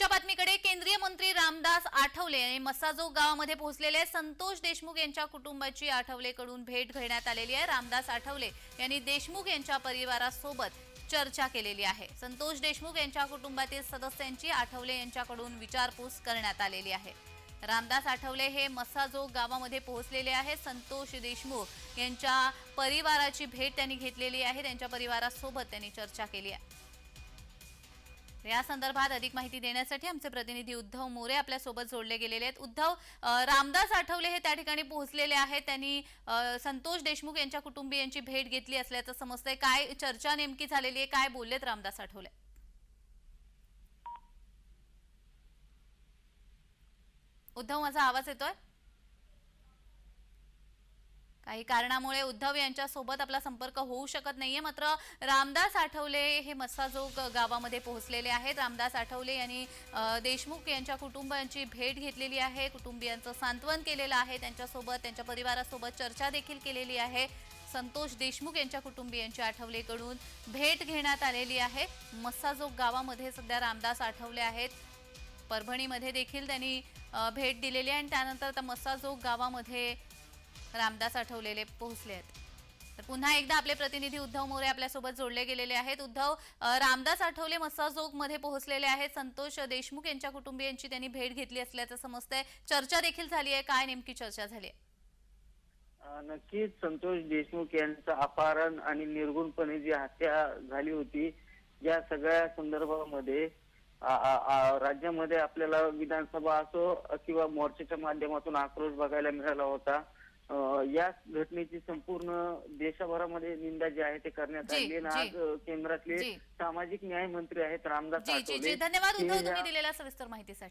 पुढच्या बातमीकडे केंद्रीय मंत्री रामदास आठवले यांनी मस्साजोग गावामध्ये पोहोचलेले संतोष देशमुख यांच्या कुटुंबाची आठवलेकडून भेट घेण्यात आलेली आहे। रामदास आठवले यांनी देशमुख यांच्या परिवारासोबत चर्चा केलेली आहे। संतोष देशमुख यांच्या कुटुंबातील सदस्यांची आठवले यांच्याकडून विचारपूस करण्यात आलेली आहे। रामदास आठवले हे मस्साजोग गावामध्ये पोहोचलेले आहे। संतोष देशमुख यांच्या परिवाराची भेट त्यांनी घेतलेली आहे। त्यांच्या परिवारासोबत त्यांनी चर्चा केली आहे। या संदर्भात अधिक माहिती देण्यासाठी आमचे प्रतिनिधी उद्धव मोरे आपल्या सोबत जोडले गेलेले आहेत। उद्धव, रामदास आठवले हे त्या ठिकाणी पोहोचलेले आहेत। त्यांनी संतोष देशमुख यांच्या कुटुंबियांची भेट घेतली असल्याचं समजतंय। काय चर्चा नेमकी झालेली आहे, काय बोललेत रामदास आठवले? उद्धव, माझा आवाज येतोय? काही कारणामुळे उद्धव यांच्या सोबत आपला संपर्क होऊ शकत नाहीये। मात्र रामदास आठवले हे मस्साजोग गावामध्ये पोहोचलेले आहेत। रामदास आठवले यांनी देशमुख यांच्या कुटुंबांची भेट घेतलेली आहे, कुटुंबियांचं सांत्वन केलेलं आहे, त्यांच्यासोबत त्यांच्या परिवारासोबत चर्चा देखील केलेली आहे। संतोष देशमुख यांच्या कुटुंबियांची आठवलेकडून भेट घेण्यात आलेली आहे। मस्साजोग गावामध्ये सध्या रामदास आठवले आहेत। परभणीमध्ये देखील त्यांनी भेट दिलेली आहे आणि त्यानंतर आता मस्साजोग गावामध्ये रामदास आठवले पोहोचले आहेत। तर पुन्हा एकदा आपले प्रतिनिधी उद्धव मोरे आपल्यासोबत जोडले गेलेले आहेत। उद्धव, रामदास आठवले मस्साजोग मध्ये पोहोचलेले आहेत। संतोष देशमुख यांच्या कुटुंबियांची त्यांनी भेट घेतली असल्याचं समजतंय। चर्चा देखील झाली आहे, काय नेमकी चर्चा झाली आहे? नक्कीच संतोष देशमुख यांचं अपहरण आणि निर्गुणपणे जी हत्या झाली होती, या सगळ्या संदर्भामध्ये राज्यामध्ये आपल्याला विधानसभा असो किंवा मोर्चाच्या माध्यमातून आक्रोश बघायला मिळाला होता। या घटनेची संपूर्ण देशभरामध्ये निंदा जी आहे ते करण्यात आली आहे। आज केंद्रातले सामाजिक न्याय मंत्री आहेत रामदास आठवले। धन्यवाद उद्धव, तुम्ही दिलेल्या सविस्तर माहितीसाठी।